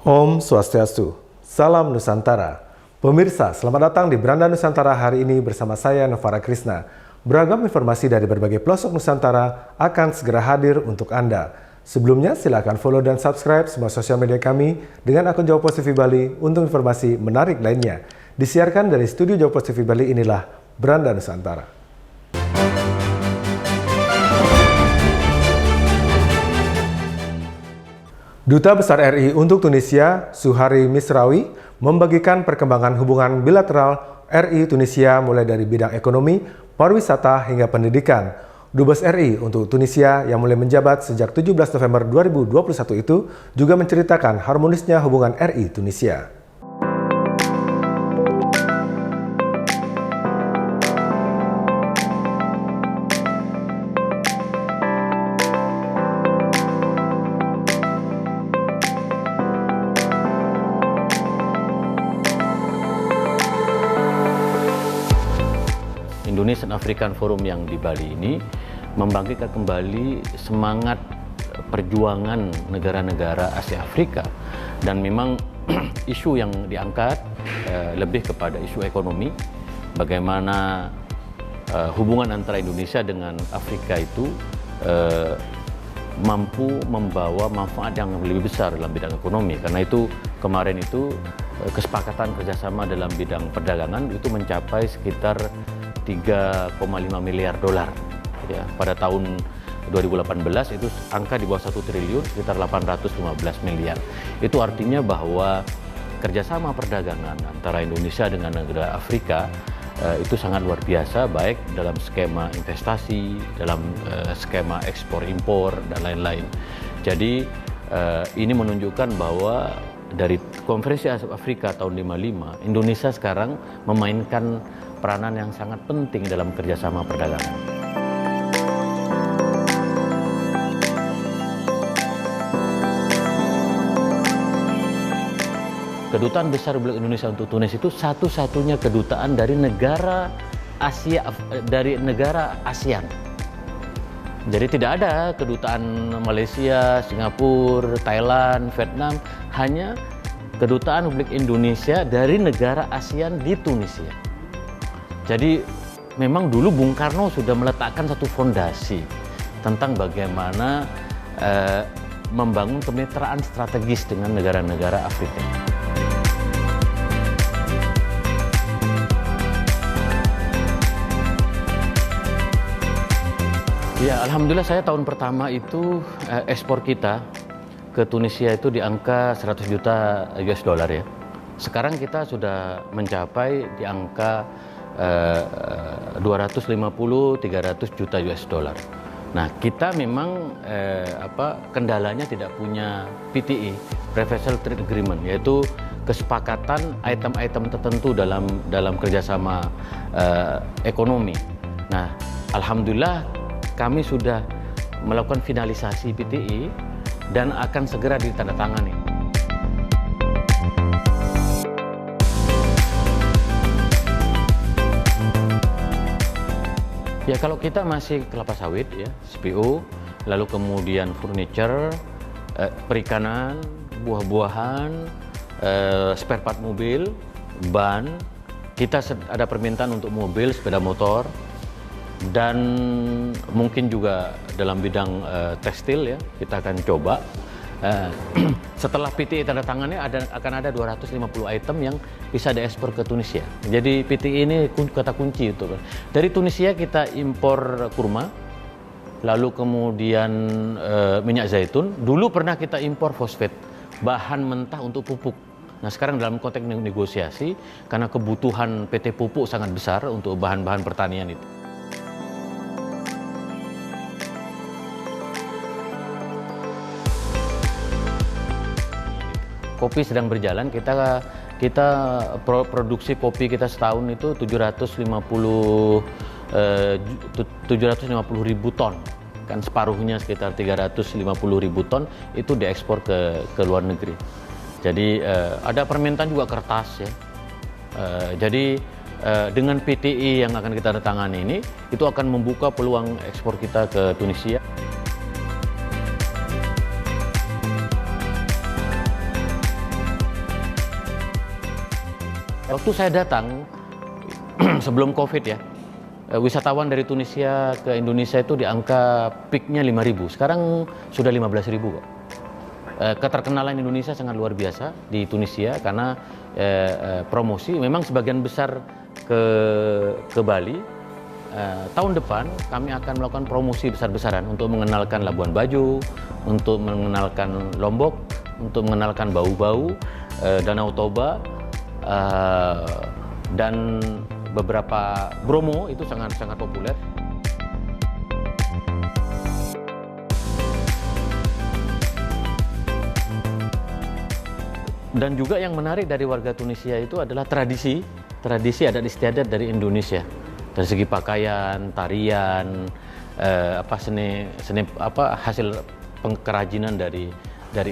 Om Swastiastu, Salam Nusantara. Pemirsa, selamat datang di Beranda Nusantara hari ini bersama saya Novara Krisna. Beragam informasi dari berbagai pelosok Nusantara akan segera hadir untuk Anda. Sebelumnya, silakan follow dan subscribe semua sosial media kami dengan akun Jawa Post TV Bali untuk informasi menarik lainnya. Disiarkan dari studio Jawa Post TV Bali, inilah Beranda Nusantara. Duta Besar RI untuk Tunisia, Suhari Misrawi, membagikan perkembangan hubungan bilateral RI Tunisia mulai dari bidang ekonomi, pariwisata hingga pendidikan. Dubes RI untuk Tunisia yang mulai menjabat sejak 17 November 2021 itu juga menceritakan harmonisnya hubungan RI Tunisia. Indonesian African Forum yang di Bali ini membangkitkan kembali semangat perjuangan negara-negara Asia Afrika, dan memang isu yang diangkat lebih kepada isu ekonomi, bagaimana hubungan antara Indonesia dengan Afrika itu mampu membawa manfaat yang lebih besar dalam bidang ekonomi. Karena itu kemarin itu kesepakatan kerjasama dalam bidang perdagangan itu mencapai sekitar 3,5 miliar dolar. Ya, pada tahun 2018 itu angka di bawah 1 triliun, sekitar 815 miliar. Itu artinya bahwa kerjasama perdagangan antara Indonesia dengan negara Afrika itu sangat luar biasa, baik dalam skema investasi, dalam skema ekspor-impor, dan lain-lain. Jadi ini menunjukkan bahwa dari Konferensi Asia Afrika tahun 55, Indonesia sekarang memainkan peranan yang sangat penting dalam kerjasama perdagangan. Kedutaan Besar Republik Indonesia untuk Tunis itu satu-satunya kedutaan dari negara Asia, dari negara ASEAN. Jadi tidak ada kedutaan Malaysia, Singapura, Thailand, Vietnam, hanya kedutaan Republik Indonesia dari negara ASEAN di Tunisia. Jadi memang dulu Bung Karno sudah meletakkan satu fondasi tentang bagaimana membangun kemitraan strategis dengan negara-negara Afrika. Ya, alhamdulillah saya tahun pertama itu ekspor kita ke Tunisia itu di angka 100 juta US dollar ya. Sekarang kita sudah mencapai di angka 250-300 juta US dollar. Nah, kita memang kendalanya tidak punya PTE, Preferential Trade Agreement, yaitu kesepakatan item-item tertentu dalam kerjasama ekonomi. Nah, alhamdulillah kami sudah melakukan finalisasi PTE dan akan segera ditandatangani. Ya, kalau kita masih kelapa sawit ya, CPO, lalu kemudian furniture, perikanan, buah-buahan, spare part mobil, ban, kita ada permintaan untuk mobil, sepeda motor, dan mungkin juga dalam bidang tekstil ya, kita akan coba. Setelah PTE tanda tangannya akan ada 250 item yang bisa diekspor ke Tunisia. Jadi PTE ini kata kunci itu. Dari Tunisia kita impor kurma, lalu kemudian minyak zaitun. Dulu pernah kita impor fosfat, bahan mentah untuk pupuk. Nah, sekarang dalam konteks negosiasi, karena kebutuhan PT Pupuk sangat besar untuk bahan-bahan pertanian itu. Kopi sedang berjalan, kita produksi kopi kita setahun itu 750 ribu ton, kan separuhnya sekitar 350 ribu ton itu diekspor ke luar negeri. Jadi ada permintaan juga kertas ya. Jadi dengan PTE yang akan kita tangani ini, itu akan membuka peluang ekspor kita ke Tunisia. Waktu saya datang sebelum COVID ya, wisatawan dari Tunisia ke Indonesia itu di angka peaknya 5.000. Sekarang sudah 15.000 kok. Keterkenalan Indonesia sangat luar biasa di Tunisia karena promosi. Memang sebagian besar ke Bali. Tahun depan kami akan melakukan promosi besar-besaran untuk mengenalkan Labuan Bajo, untuk mengenalkan Lombok, untuk mengenalkan Bau-Bau, Danau Toba, dan beberapa Bromo itu sangat populer. Dan juga yang menarik dari warga Tunisia itu adalah tradisi adat istiadat dari Indonesia. Dari segi pakaian, tarian, hasil kerajinan dari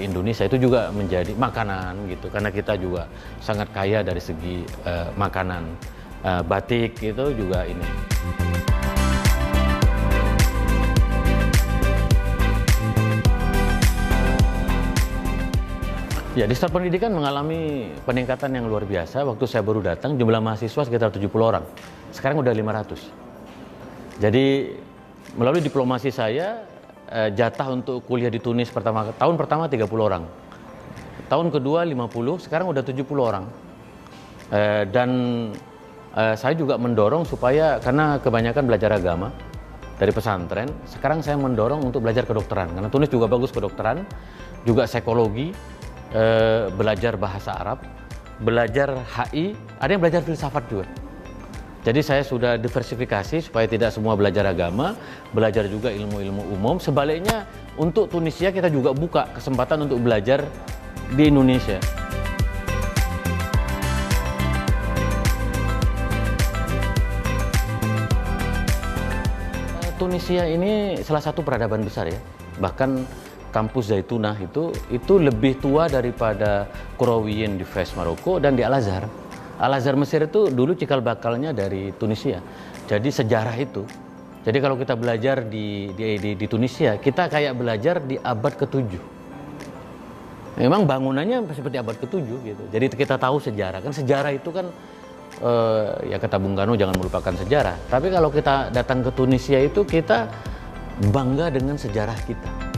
Indonesia itu juga menjadi makanan gitu. Karena kita juga sangat kaya dari segi makanan. Batik itu juga ini. Ya, di Start Pendidikan mengalami peningkatan yang luar biasa. Waktu saya baru datang, jumlah mahasiswa sekitar 70 orang. Sekarang udah 500. Jadi, melalui diplomasi saya, jatah untuk kuliah di Tunis tahun pertama 30 orang. Tahun kedua 50, sekarang udah 70 orang. Dan saya juga mendorong supaya, karena kebanyakan belajar agama dari pesantren, sekarang saya mendorong untuk belajar kedokteran. Karena Tunis juga bagus kedokteran, juga psikologi, belajar bahasa Arab, belajar HI, ada yang belajar filsafat juga. Jadi saya sudah diversifikasi supaya tidak semua belajar agama, belajar juga ilmu-ilmu umum. Sebaliknya untuk Tunisia kita juga buka kesempatan untuk belajar di Indonesia. Tunisia ini salah satu peradaban besar ya. Bahkan kampus Zaitunah itu lebih tua daripada Qarawiyyin di Fes, Maroko, dan di Al-Azhar. Al-Azhar Mesir itu dulu cikal bakalnya dari Tunisia. Jadi sejarah itu. Jadi kalau kita belajar di Tunisia, kita kayak belajar di abad ke-7. Memang bangunannya seperti abad ke-7 gitu. Jadi kita tahu sejarah. Kan sejarah itu kan ya kata Bung Karno, jangan melupakan sejarah. Tapi kalau kita datang ke Tunisia itu kita bangga dengan sejarah kita.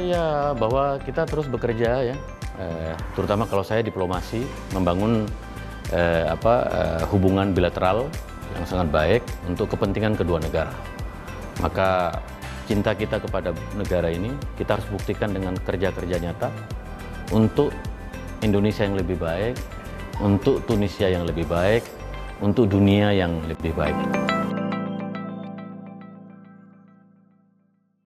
Ya, bahwa kita terus bekerja ya, terutama kalau saya diplomasi, membangun hubungan bilateral yang sangat baik untuk kepentingan kedua negara. Maka cinta kita kepada negara ini kita harus buktikan dengan kerja-kerja nyata untuk Indonesia yang lebih baik, untuk Tunisia yang lebih baik, untuk dunia yang lebih baik.